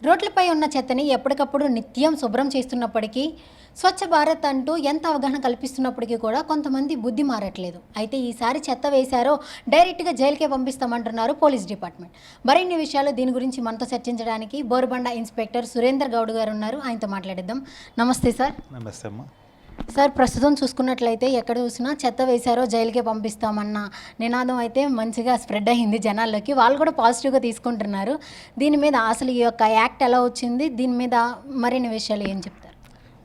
రోడ్లపై ఉన్న చెత్తని ఎప్పటికప్పుడు నిత్యం శుభ్రం చేస్తున్నప్పటికీ స్వచ్ఛ భారత్ అంటూ ఎంత అవగాహన కల్పిస్తున్నప్పటికీ కూడా కొంతమంది బుద్ధి మారట్లేదు. అయితే ఈసారి చెత్త వేశారో డైరెక్ట్గా జైలుకే పంపిస్తామంటున్నారు పోలీస్ డిపార్ట్మెంట్. మరిన్ని విషయాలు దీని గురించి మనతో చర్చించడానికి బోరుబండ ఇన్స్పెక్టర్ సురేందర్ గౌడ్ గారు ఉన్నారు. ఆయనతో మాట్లాడిద్దాం. నమస్తే సార్. నమస్తే అమ్మా. సార్, ప్రస్తుతం చూసుకున్నట్లయితే ఎక్కడ చూసినా చెత్త వేశారో జైలుకే పంపిస్తామన్న నినాదం అయితే మంచిగా స్ప్రెడ్ అయింది జనాల్లోకి. వాళ్ళు కూడా పాజిటివ్గా తీసుకుంటున్నారు. దీని మీద అసలు ఈ యొక్క యాక్ట్ ఎలా వచ్చింది, దీని మీద మరిన్ని విషయాలు ఏం చెప్తారు?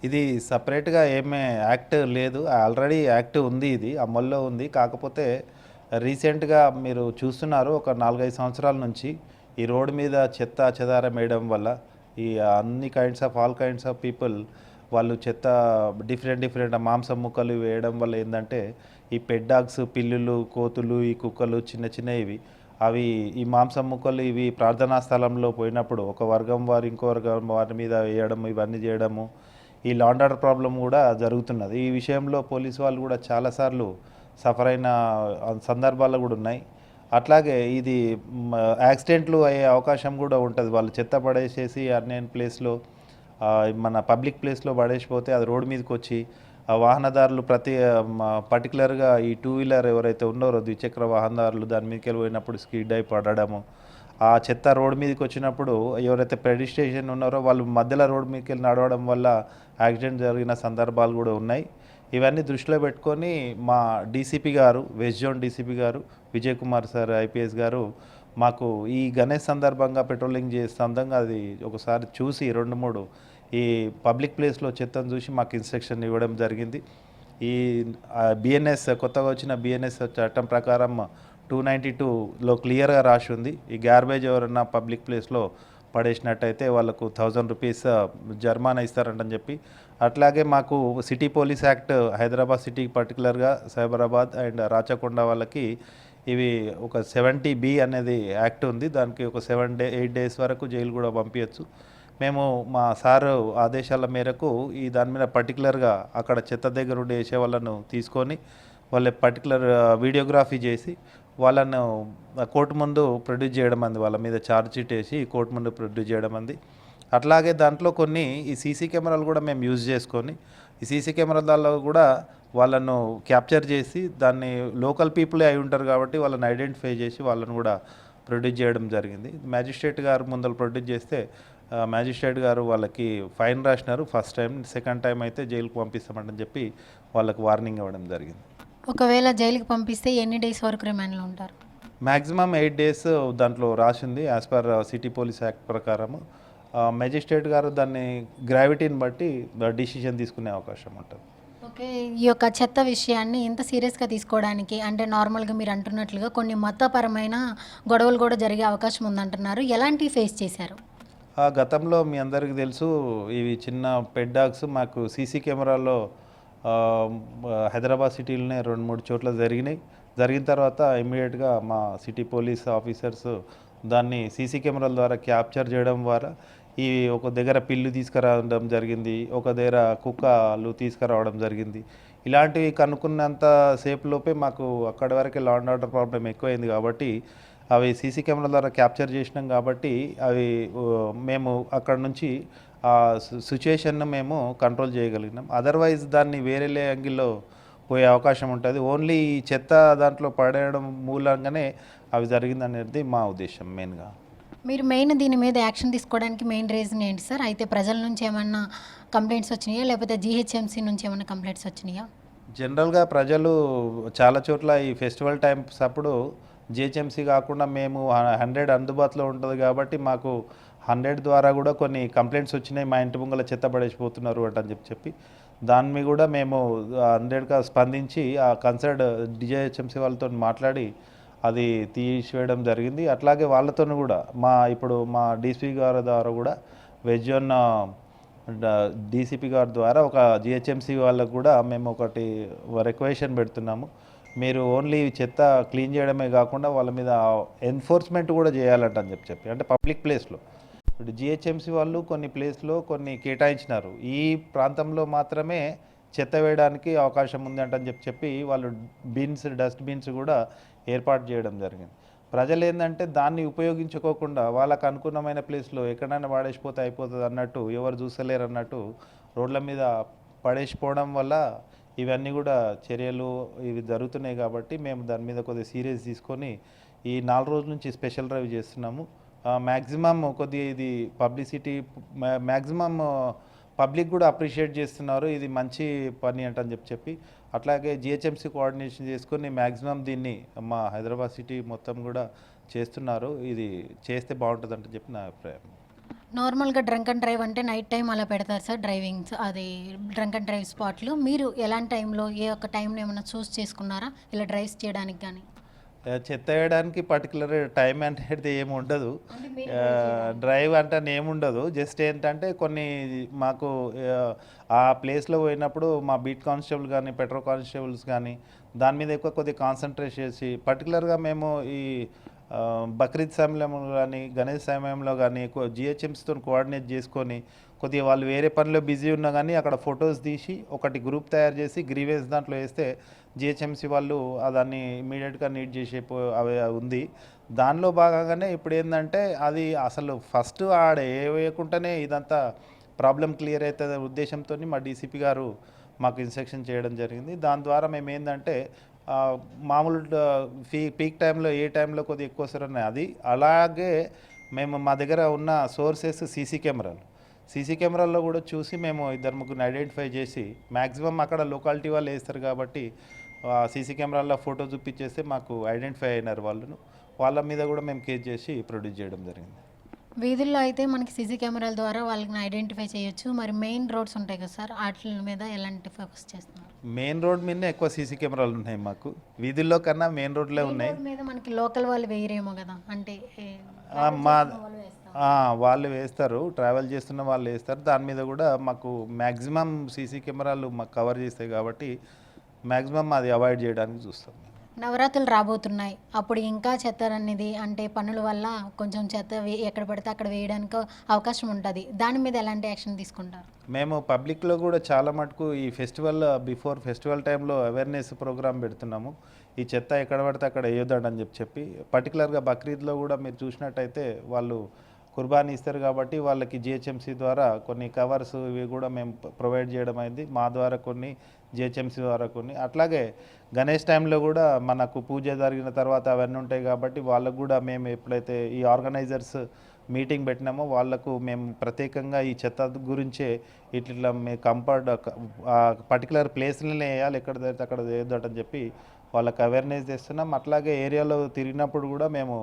ఇది సపరేట్గా ఏమీ యాక్ట్ లేదు, ఆల్రెడీ యాక్ట్ ఉంది, ఇది అమల్లో ఉంది. కాకపోతే రీసెంట్గా మీరు చూస్తున్నారు, ఒక 4-5 సంవత్సరాల నుంచి ఈ రోడ్డు మీద చెత్త చెదారం వేయడం వల్ల ఈ అన్ని ఆల్ కైండ్స్ ఆఫ్ పీపుల్ వాళ్ళు చెత్త డిఫరెంట్ మాంసం ముక్కలు వేయడం వల్ల ఏంటంటే ఈ పెట్ డాగ్స్, పిల్లులు, కోతులు, ఈ కుక్కలు చిన్నవి అవి ఈ మాంసం ముక్కలు ఇవి ప్రార్థనా స్థలంలో పోయినప్పుడు ఒక వర్గం వారు ఇంకో వర్గం వారి మీద వేయడం, ఇవన్నీ చేయడము, ఈ లాండ్ ఆర్డర్ ప్రాబ్లం కూడా జరుగుతున్నది. ఈ విషయంలో పోలీసు వాళ్ళు కూడా చాలాసార్లు సఫర్ అయిన సందర్భాలు కూడా ఉన్నాయి. అట్లాగే ఇది యాక్సిడెంట్లు అయ్యే అవకాశం కూడా ఉంటుంది. వాళ్ళు చెత్త పడేసేసి అన్యన్ ప్లేస్లో మన పబ్లిక్ ప్లేస్లో పడేసిపోతే అది రోడ్డు మీదకి వచ్చి వాహనదారులు పర్టికులర్గా ఈ 2 వీలర్ ఎవరైతే ఉన్నారో ద్విచక్ర వాహనదారులు దాని మీదకి వెళ్ళిపోయినప్పుడు స్కిడ్ అయి పడడము, ఆ చెత్త రోడ్డు మీదకి వచ్చినప్పుడు ఎవరైతే పెడిస్ట్రేషన్ ఉన్నారో వాళ్ళు మధ్యలో రోడ్డు మీదకి వెళ్ళి నడవడం వల్ల యాక్సిడెంట్ జరిగిన సందర్భాలు కూడా ఉన్నాయి. ఇవన్నీ దృష్టిలో పెట్టుకొని మా డీసీపీ గారు, వెస్ట్ జోన్ డీసీపీ గారు విజయ్ కుమార్ సార్ ఐపీఎస్ గారు మాకు ఈ గణేష్ సందర్భంగా పెట్రోలింగ్ చేస్తుండగా అది ఒకసారి చూసి 2-3 ఈ పబ్లిక్ ప్లేస్లో చెత్తను చూసి మాకు ఇన్స్ట్రక్షన్ ఇవ్వడం జరిగింది. ఈ బిఎన్ఎస్ కొత్తగా వచ్చిన బిఎన్ఎస్ చట్టం ప్రకారం 292లో క్లియర్గా రాసి ఉంది, ఈ గార్బేజ్ ఎవరన్నా పబ్లిక్ ప్లేస్లో పడేసినట్టయితే వాళ్ళకు 1000 రూపీస్ జరిమానా ఇస్తారంటని చెప్పి. అట్లాగే మాకు city police act Hyderabad city పర్టికులర్గా సైబరాబాద్ అండ్ రాచకొండ వాళ్ళకి ఇవి ఒక 70B అనేది యాక్ట్ ఉంది. దానికి ఒక 8 డేస్ వరకు జైలు కూడా పంపించచ్చు. మేము మా సారు ఆదేశాల మేరకు ఈ దాని మీద పర్టికులర్గా అక్కడ చెత్త దగ్గర ఉండి వేసే వాళ్ళను తీసుకొని వాళ్ళ పర్టికులర్ వీడియోగ్రఫీ చేసి వాళ్ళను కోర్టు ముందు ప్రొడ్యూస్ చేయడం అంది, వాళ్ళ మీద ఛార్జ్ షీట్ వేసి కోర్టు ముందు ప్రొడ్యూస్ చేయడం అంది. అట్లాగే దాంట్లో కొన్ని ఈ సీసీ కెమెరాలు కూడా మేము యూజ్ చేసుకొని ఈ సీసీ కెమెరాలలో కూడా వాళ్ళను క్యాప్చర్ చేసి దాన్ని లోకల్ పీపులే అయి ఉంటారు కాబట్టి వాళ్ళని ఐడెంటిఫై చేసి వాళ్ళను కూడా ప్రొడ్యూస్ చేయడం జరిగింది. మ్యాజిస్ట్రేట్ గారు ముందర ప్రొడ్యూస్ చేస్తే మ్యాజిస్ట్రేట్ గారు వాళ్ళకి ఫైన్ రాసినారు ఫస్ట్ టైం. సెకండ్ టైం అయితే జైలుకు పంపిస్తామని చెప్పి వాళ్ళకి వార్నింగ్ ఇవ్వడం జరిగింది. ఒకవేళ జైలుకి పంపిస్తే ఎన్ని డేస్ వరకు రిమాండ్లో ఉంటారు? మ్యాక్సిమం 8 డేస్ దాంట్లో రాసింది as per city police act ప్రకారము. మ్యాజిస్ట్రేట్ గారు దాన్ని గ్రావిటీని బట్టి డిసిషన్ తీసుకునే అవకాశం ఉంటుంది. ఓకే, ఈ యొక్క చెత్త విషయాన్ని ఇంత సీరియస్గా తీసుకోవడానికి అంటే నార్మల్గా మీరు అంటున్నట్లుగా కొన్ని మతపరమైన గొడవలు కూడా జరిగే అవకాశం ఉందంటున్నారు. ఎలాంటివి ఫేస్ చేశారు? గతంలో మీ అందరికీ తెలుసు, ఇవి చిన్న పెట్ డాగ్స్ మాకు సీసీ కెమెరాలో హైదరాబాద్ సిటీలోనే 2-3 చోట్ల జరిగిన తర్వాత ఇమ్మీడియట్గా మా సిటీ పోలీస్ ఆఫీసర్స్ దాన్ని సీసీ కెమెరాల ద్వారా క్యాప్చర్ చేయడం ద్వారా ఈ ఒక దగ్గర పిల్లు తీసుకురావడం జరిగింది, ఒక దగ్గర కుక్కలు తీసుకురావడం జరిగింది. ఇలాంటివి కనుక్కున్నంత సేపులోపే మాకు అక్కడి వరకే లా అండ్ ఆర్డర్ ప్రాబ్లం ఎక్కువైంది కాబట్టి అవి సీసీ కెమెరాల ద్వారా క్యాప్చర్ చేసినాం కాబట్టి అవి మేము అక్కడ నుంచి ఆ సిచ్యుయేషన్ను మేము కంట్రోల్ చేయగలిగినాం. అదర్వైజ్ దాన్ని వేరే యాంగిల్లో పోయే అవకాశం ఉంటుంది. ఓన్లీ ఈ చెత్త దాంట్లో పడేయడం మూలంగానే అవి జరిగిందనేది మా ఉద్దేశం మెయిన్గా. మీరు మెయిన్ దీని మీద యాక్షన్ తీసుకోవడానికి మెయిన్ రీజన్ ఏంటి సార్? అయితే ప్రజల నుంచి ఏమన్నా కంప్లైంట్స్ వచ్చినాయా, లేకపోతే జీహెచ్ఎంసీ నుంచి ఏమన్నా కంప్లైంట్స్ వచ్చినాయా? జనరల్గా ప్రజలు చాలా చోట్ల ఈ ఫెస్టివల్ టైమ్స్ అప్పుడు జిహెచ్ఎంసీ కాకుండా మేము 100 అందుబాటులో ఉంటుంది కాబట్టి మాకు 100 ద్వారా కూడా కొన్ని కంప్లైంట్స్ వచ్చినాయి, మా ఇంటి ముంగల చెత్త పడేసిపోతున్నారు అని చెప్పి దాని మీద కూడా మేము 100గా స్పందించి ఆ కన్సర్న్ జిహెచ్ఎంసీ వాళ్ళతో మాట్లాడి అది తీసివేయడం జరిగింది. అట్లాగే వాళ్ళతో కూడా ఇప్పుడు మా డీసీపీ గారి ద్వారా కూడా వెస్ట్ జోన్ డీసీపీ గారి ద్వారా ఒక జిహెచ్ఎంసీ వాళ్ళకు కూడా మేము ఒకటి రిక్వెషన్ పెడుతున్నాము. మీరు ఓన్లీ చెత్త క్లీన్ చేయడమే కాకుండా వాళ్ళ మీద ఎన్ఫోర్స్మెంట్ కూడా చేయాలంట అని చెప్పి అంటే పబ్లిక్ ప్లేస్లో ఇప్పుడు జిహెచ్ఎంసీ వాళ్ళు కొన్ని ప్లేస్లో కొన్ని కేటాయించినారు, ఈ ప్రాంతంలో మాత్రమే చెత్త వేయడానికి అవకాశం ఉంది అంటని చెప్పి వాళ్ళు డస్ట్ బిన్స్ కూడా ఏర్పాటు చేయడం జరిగింది. ప్రజలు ఏంటంటే దాన్ని ఉపయోగించుకోకుండా వాళ్ళకు అనుకూలమైన ప్లేస్లో ఎక్కడైనా పడేసిపోతే అయిపోతుంది అన్నట్టు, ఎవరు చూసలేరు అన్నట్టు రోడ్ల మీద పడేసిపోవడం వల్ల ఇవన్నీ కూడా చర్యలు ఇవి జరుగుతున్నాయి. కాబట్టి మేము దాని మీద కొద్దిగా సీరియస్ తీసుకొని ఈ 4 రోజుల నుంచి స్పెషల్ డ్రైవ్ చేస్తున్నాము. మ్యాక్సిమం కొద్దిగా ఇది పబ్లిసిటీ, మ్యాక్సిమం పబ్లిక్ కూడా అప్రిషియేట్ చేస్తున్నారు. ఇది మంచి పని అంటని చెప్పి అట్లాగే జిహెచ్ఎంసీ కోఆర్డినేషన్ చేసుకొని మ్యాక్సిమం దీన్ని మా హైదరాబాద్ సిటీ మొత్తం కూడా చేస్తున్నారు. ఇది చేస్తే బాగుంటుందంట చెప్పి నా అభిప్రాయం. నార్మల్గా డ్రంక్ అండ్ డ్రైవ్ అంటే నైట్ టైం అలా పెడతారు సార్ డ్రైవింగ్స్, అది డ్రంక్ అండ్ డ్రైవ్ స్పాట్లు. మీరు ఎలాంటి టైంలో ఏ ఒక్క టైంలో ఏమైనా చూస్ చేసుకున్నారా ఇలా డ్రైవ్స్ చేయడానికి కానీ? చెత్త వేయడానికి పర్టికులర్ టైం అనేది ఏమి ఉండదు. డ్రైవ్ అంటే ఏముండదు. జస్ట్ ఏంటంటే కొన్ని మాకు ఆ ప్లేస్లో పోయినప్పుడు మా బీట్ కానిస్టేబుల్ కానీ పెట్రోల్ కానిస్టేబుల్స్ కానీ దాని మీద ఎక్కువ కొద్దిగా కాన్సన్ట్రేట్ చేసి పర్టికులర్గా మేము ఈ బక్రీద్ సమయంలో కానీ గణేష్ సమయంలో కానీ ఎక్కువ జిహెచ్ఎంసీతో కోఆర్డినేట్ చేసుకొని కొద్దిగా వాళ్ళు వేరే పనిలో బిజీ ఉన్నా కానీ అక్కడ ఫొటోస్ తీసి ఒకటి గ్రూప్ తయారు చేసి గ్రీవెన్స్ దాంట్లో వేస్తే జిహెచ్ఎంసీ వాళ్ళు దాన్ని ఇమీడియట్గా నీట్ చేసే అవి ఉంది. దానిలో భాగంగానే ఇప్పుడు ఏంటంటే అది అసలు ఫస్ట్ ఆడ ఏ వేయకుండానే ఇదంతా ప్రాబ్లం క్లియర్ అవుతుంది ఉద్దేశంతో మా డీసీపీ గారు మాకు ఇన్స్ట్రక్షన్ చేయడం జరిగింది. దాని ద్వారా మేము ఏంటంటే మామూలు పీక్ టైంలో ఏ టైంలో కొద్దిగా ఎక్కువ వస్తారు ఉన్నాయి అది. అలాగే మేము మా దగ్గర ఉన్న సోర్సెస్ సీసీ కెమెరాల్లో కూడా చూసి మేము 2-3 ఐడెంటిఫై చేసి మ్యాక్సిమం అక్కడ లొకాలిటీ వాళ్ళు వేస్తారు కాబట్టి సీసీ కెమెరాల్లో ఫోటో చూపించేస్తే మాకు ఐడెంటిఫై అయినారు వాళ్ళ మీద కూడా మేము కేసు చేసి ప్రొడ్యూస్ చేయడం జరిగింది. వీధుల్లో అయితే మనకి సీసీ కెమెరాల ద్వారా వాళ్ళని ఐడెంటిఫై చేయొచ్చు. మరి మెయిన్ రోడ్స్ ఉంటాయి కదా సార్, వాటి మీద ఎలాంటి ఫోకస్ చేస్తున్నారు? మెయిన్ రోడ్ మీదనే ఎక్కువ సీసీ కెమెరాలు ఉన్నాయి మాకు. వీధుల్లో కన్నా మెయిన్ రోడ్లే ఉన్నాయి. మీద మనకి లోకల్ వాళ్ళు వేయరేమో కదా, అంటే మా వాళ్ళు వేస్తారు, ట్రావెల్ చేస్తున్న వాళ్ళు వేస్తారు. దాని మీద కూడా మాకు మ్యాక్సిమం సీసీ కెమెరాలు మాకు కవర్ చేస్తాయి కాబట్టి మ్యాక్సిమం అది అవాయిడ్ చేయడానికి చూస్తాం. నవరాత్రులు రాబోతున్నాయి, అప్పుడు ఇంకా చెత్త అనేది అంటే పనుల వల్ల కొంచెం చెత్త ఎక్కడ పడితే అక్కడ వేయడానికి అవకాశం ఉంటుంది. దాని మీద ఎలాంటి యాక్షన్ తీసుకుంటారు? మేము పబ్లిక్లో కూడా చాలా మటుకు ఈ బిఫోర్ ఫెస్టివల్ టైంలో అవేర్నెస్ ప్రోగ్రామ్ పెడుతున్నాము. ఈ చెత్త ఎక్కడ పడితే అక్కడ వేయొద్దని చెప్పి పర్టికులర్గా బక్రీద్లో కూడా మీరు చూసినట్టయితే వాళ్ళు కుర్బానీ ఇస్తారు కాబట్టి వాళ్ళకి జిహెచ్ఎంసీ ద్వారా కొన్ని కవర్స్ ఇవి కూడా మేము ప్రొవైడ్ చేయడం అయింది. మా ద్వారా కొన్ని, జిహెచ్ఎంసీ ద్వారా కొన్ని. అట్లాగే గణేష్ టైంలో కూడా మనకు పూజ జరిగిన తర్వాత అవన్నీ ఉంటాయి కాబట్టి వాళ్ళకు కూడా మేము ఎప్పుడైతే ఈ ఆర్గనైజర్స్ మీటింగ్ పెట్టినామో వాళ్ళకు మేము ప్రత్యేకంగా ఈ చెత్త గురించే ఇట్లా మేము పర్టికులర్ ప్లేస్లనే వేయాలి, ఎక్కడ జరిగితే అక్కడ వేయొద్దని చెప్పి వాళ్ళకి అవేర్నెస్ చేస్తున్నాం. అట్లాగే ఏరియాలో తిరిగినప్పుడు కూడా మేము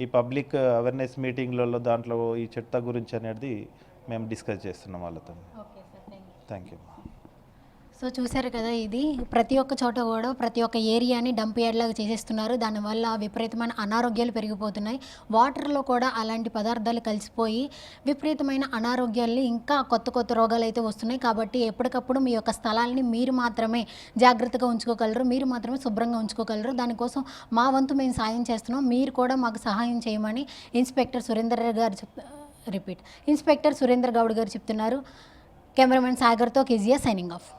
ఈ పబ్లిక్ అవేర్నెస్ మీటింగ్లలో దాంట్లో ఈ చెత్త గురించి అనేది మేము డిస్కస్ చేస్తున్నాం వాళ్ళతో. Thank you. సో చూసారు కదా, ఇది ప్రతి ఒక్క చోట కూడా ప్రతి ఒక్క ఏరియాని డంప్ యార్డ్ లాగా చేసేస్తున్నారు. దానివల్ల విపరీతమైన అనారోగ్యాలు పెరిగిపోతున్నాయి. వాటర్లో కూడా అలాంటి పదార్థాలు కలిసిపోయి విపరీతమైన అనారోగ్యాలు, ఇంకా కొత్త రోగాలు అయితే వస్తున్నాయి. కాబట్టి ఎప్పటికప్పుడు మీ యొక్క స్థలాన్ని మీరు మాత్రమే జాగ్రత్తగా ఉంచుకోగలరు, మీరు మాత్రమే శుభ్రంగా ఉంచుకోగలరు. దానికోసం మా వంతు మేము సాయం చేస్తున్నాం, మీరు కూడా మాకు సహాయం చేయమని ఇన్స్పెక్టర్ సురేందర్ గౌడ్ గారు చెప్తున్నారు. కెమెరామెన్ సాగర్తో కేజీఆర్ సైనింగ్ ఆఫ్.